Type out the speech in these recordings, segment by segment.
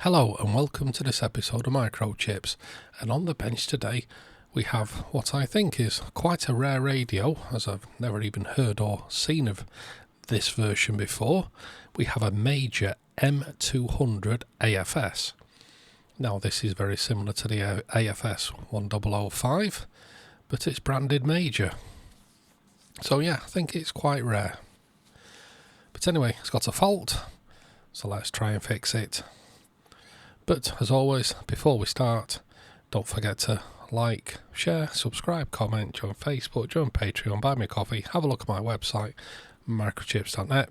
Hello and welcome to this episode of Microchips, and on the bench today we have what I think is quite a rare radio, as I've never even heard or seen of this version before. We have a Major M200 AFS. Now this is very similar to the AFS 1005, but it's branded Major. So yeah, I think it's quite rare. But anyway, it's got a fault, so let's try and fix it. But as always, before we start, don't forget to like, share, subscribe, comment, join Facebook, join Patreon, buy me a coffee, have a look at my website, microchips.net.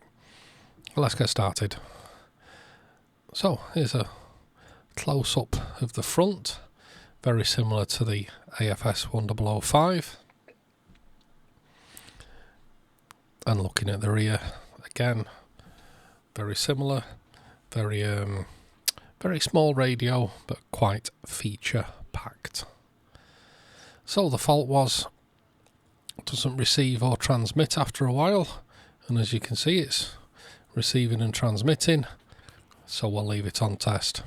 Let's get started. So here's a close-up of the front, very similar to the AFS 1005. And looking at the rear, again, very similar, very small radio, but quite feature-packed. So the fault was, it doesn't receive or transmit after a while, and as you can see it's receiving and transmitting, so we'll leave it on test.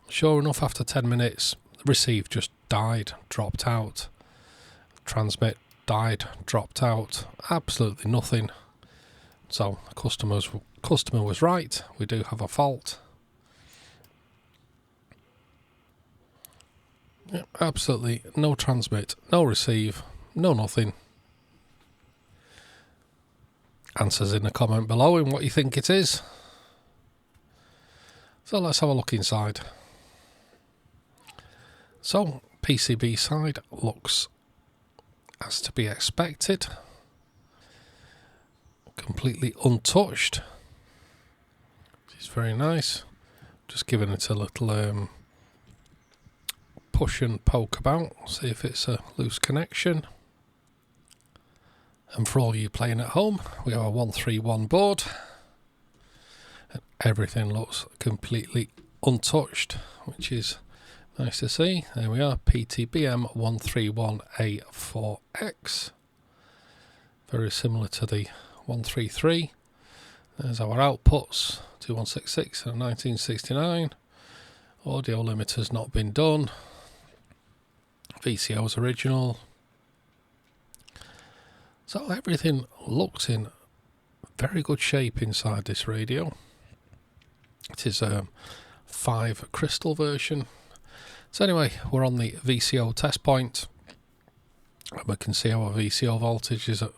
Sure enough, after 10 minutes, receive just died, dropped out. Transmit died, dropped out, absolutely nothing. So the customer was right, we do have a fault. Yep, absolutely no transmit, no receive, no nothing. Answers in the comment below in what you think it is. So let's have a look inside. So PCB side looks as to be expected. Completely untouched. It's very nice. Just giving it a little push and poke about, see if it's a loose connection. And for all you playing at home, we have a 131 board and everything looks completely untouched, which is nice to see. There we are, PTBM 131A4X, very similar to the 133. There's our outputs, 2166 and 1969. Audio limiter's not been done. VCO's original. So everything looks in very good shape inside this radio. It is a 5 crystal version. So anyway, we're on the VCO test point. And we can see our VCO voltage is at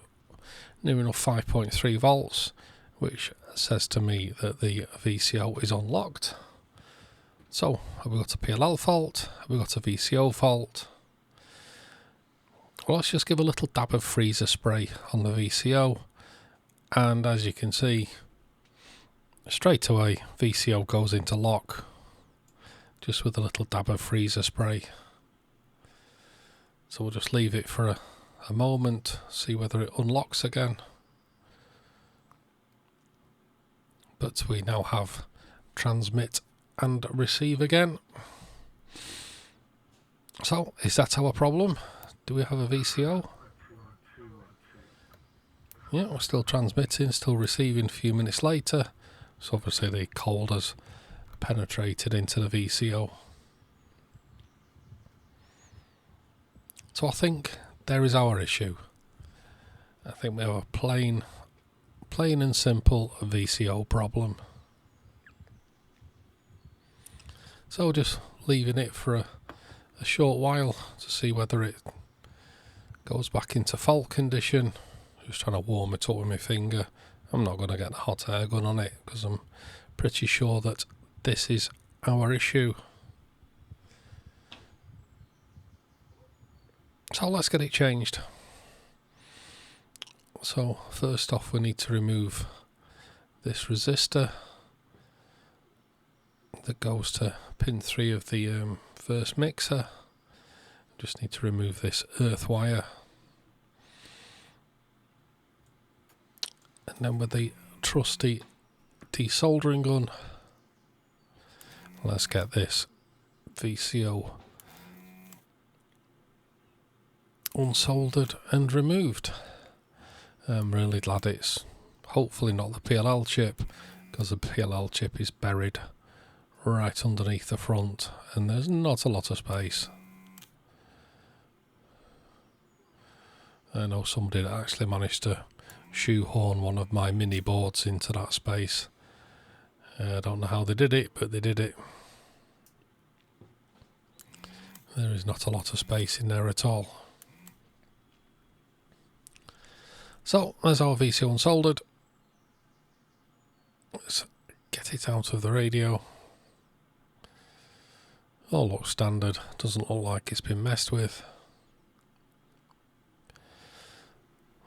near enough 5.3 volts, which says to me that the VCO is unlocked. So have we got a PLL fault? Have we got a VCO fault? Well, let's just give a little dab of freezer spray on the VCO, and as you can see, straight away VCO goes into lock just with a little dab of freezer spray. So we'll just leave it for a moment, see whether it unlocks again. But we now have transmit and receive again. So is that our problem? Do we have a VCO? Yeah, we're still transmitting, still receiving a few minutes later. So obviously the cold has penetrated into the VCO. So I think there is our issue. I think we have a plain and simple VCO problem. So just leaving it for a short while to see whether it goes back into fault condition. Just trying to warm it up with my finger. I'm not going to get the hot air gun on it because I'm pretty sure that this is our issue. So let's get it changed. So first off, we need to remove this resistor that goes to pin 3 of the first mixer. Just need to remove this earth wire, and then with the trusty desoldering gun, let's get this VCO unsoldered and removed. I'm really glad it's hopefully not the PLL chip, because the PLL chip is buried right underneath the front, and there's not a lot of space. I know somebody that actually managed to shoehorn one of my mini boards into that space. I don't know how they did it, but they did it. There is not a lot of space in there at all. So, there's our VCO unsoldered. Let's get it out of the radio. All looks standard, doesn't look like it's been messed with.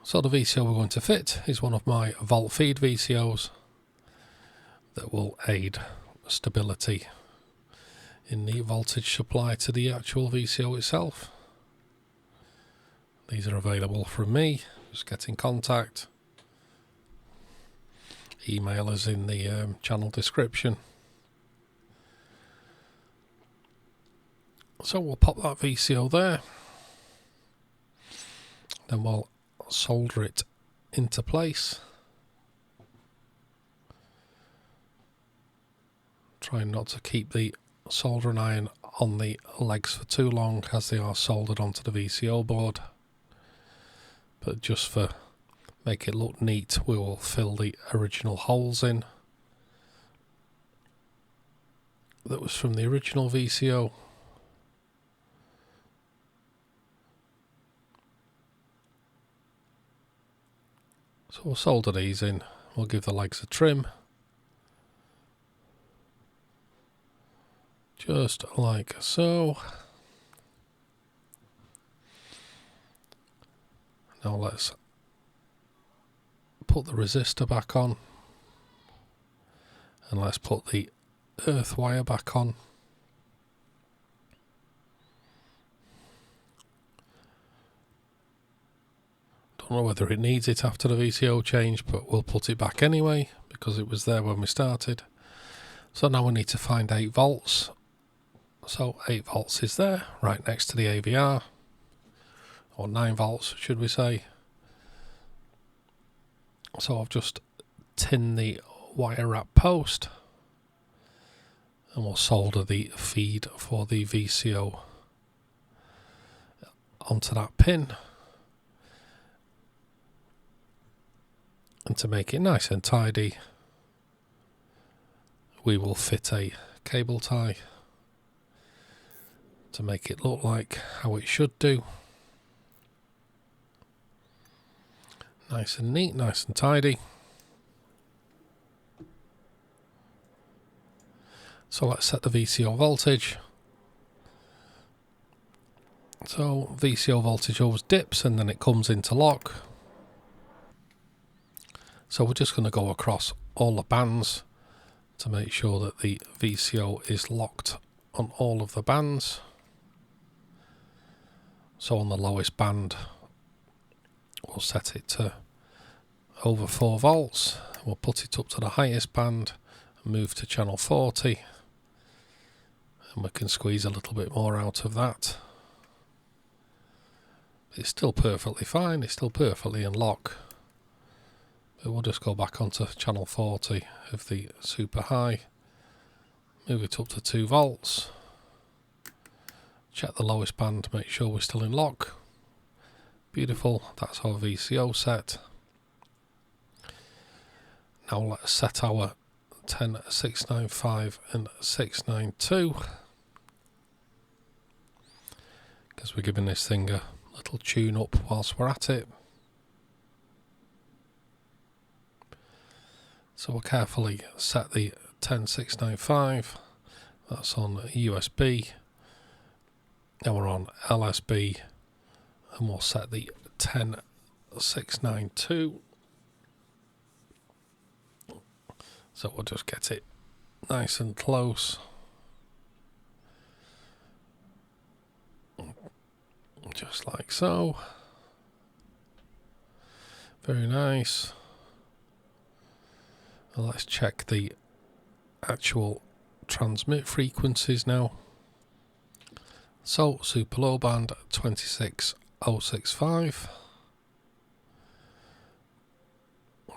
So the VCO we're going to fit is one of my volt feed VCOs that will aid stability in the voltage supply to the actual VCO itself. These are available from me. Just get in contact. Email is in the channel description. So we'll pop that VCO there. Then we'll solder it into place. Trying not to keep the soldering iron on the legs for too long as they are soldered onto the VCO board. But just for make it look neat, we will fill the original holes in. That was from the original VCO. So we'll solder these in. We'll give the legs a trim. Just like so. Now let's put the resistor back on. And let's put the earth wire back on. Don't know whether it needs it after the VCO change, but we'll put it back anyway because it was there when we started. So now we need to find 8 volts. So 8 volts is there, right next to the AVR, or 9 volts should we say. So I've just tinned the wire wrap post, and we'll solder the feed for the VCO onto that pin. And to make it nice and tidy, we will fit a cable tie to make it look like how it should do. Nice and neat, nice and tidy. So let's set the VCO voltage. So VCO voltage always dips and then it comes into lock. So we're just going to go across all the bands to make sure that the VCO is locked on all of the bands. So on the lowest band, we'll set it to over 4 volts. We'll put it up to the highest band and move to channel 40. And we can squeeze a little bit more out of that. It's still perfectly fine, it's still perfectly in lock. But we'll just go back onto channel 40 of the super high. Move it up to 2 volts. Check the lowest band to make sure we're still in lock. Beautiful, that's our VCO set. Now let's set our 10, 695 and 692. Because we're giving this thing a little tune up whilst we're at it. So we'll carefully set the 10695, that's on USB. Now we're on LSB, and we'll set the 10692. So we'll just get it nice and close. Just like so. Very nice. And let's check the actual transmit frequencies now. So super low band 26065.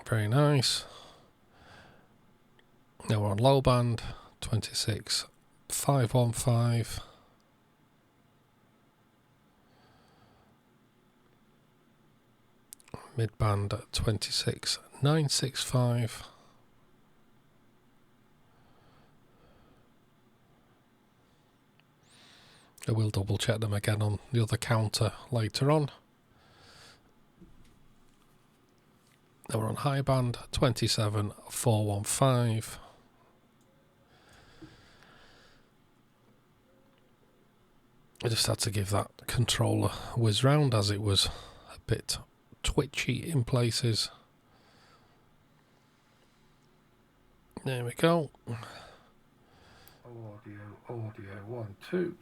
Very nice. Now we're on low band 26515. Mid-band 26965. I will double check them again on the other counter later on. Now we're on high band 27415. I just had to give that controller a whiz round as it was a bit twitchy in places. There we go. Audio 1 2.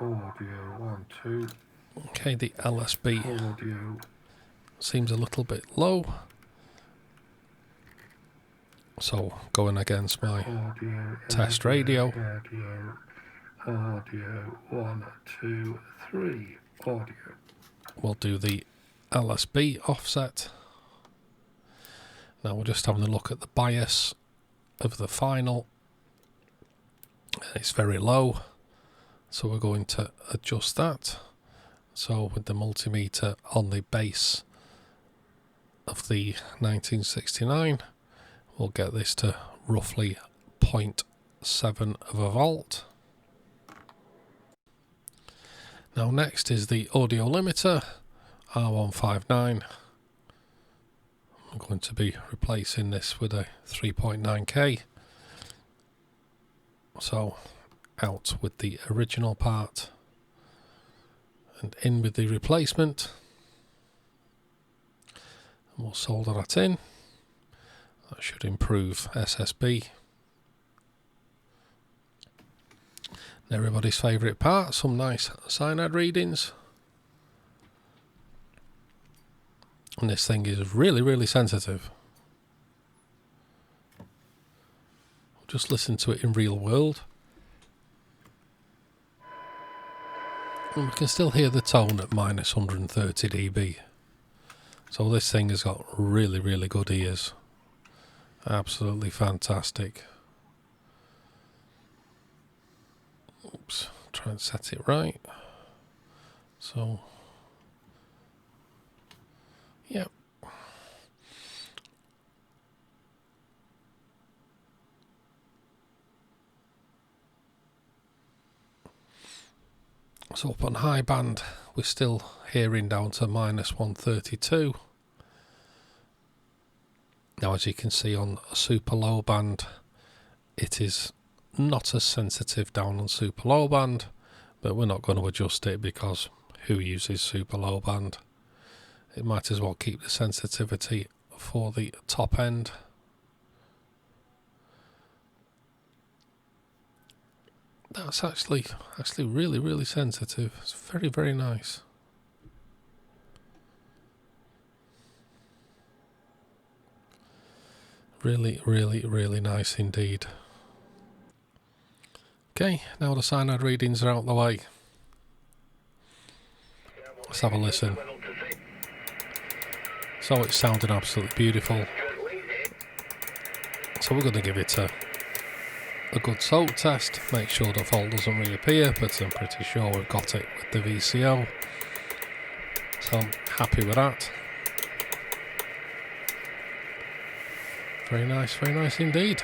Audio 1 2. Okay, the LSB Audio seems a little bit low. So going against my audio test radio. Audio 1 2 3. Audio. We'll do the LSB offset. Now we're just having a look at the bias of the final. It's very low, so we're going to adjust that. So with the multimeter on the base of the 1969, we'll get this to roughly 0.7 of a volt. Now next is the audio limiter, R159. I'm going to be replacing this with a 3.9K. So out with the original part and in with the replacement. And we'll solder that in. That should improve SSB. And everybody's favourite part, some nice cyanide readings. And this thing is really, really sensitive. Just listen to it in real world. And we can still hear the tone at minus 130 dB. So this thing has got really, really good ears. Absolutely fantastic. Oops, try and set it right. So, yep. So up on high band, we're still hearing down to minus 132. Now, as you can see on a super low band, it is not as sensitive down on super low band, but we're not going to adjust it because who uses super low band? It might as well keep the sensitivity for the top end. That's actually really, really sensitive. It's very, very nice. Really, really, really nice indeed. Okay, now the cyanide readings are out the way. Let's have a listen. So it's sounding absolutely beautiful. So we're going to give it a good soak test, make sure the fault doesn't reappear, but I'm pretty sure we've got it with the VCO. So I'm happy with that. Very nice indeed.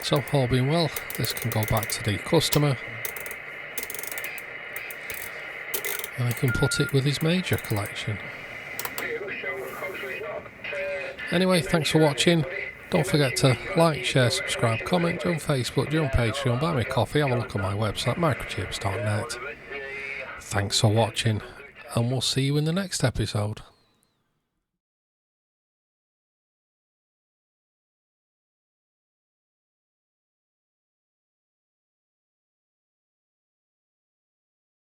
So all being well, this can go back to the customer and he can put it with his major collection. Anyway, thanks for watching. Don't forget to like, share, subscribe, comment, join Facebook, join Patreon, buy me a coffee, have a look at my website, microchips.net. Thanks for watching, and we'll see you in the next episode.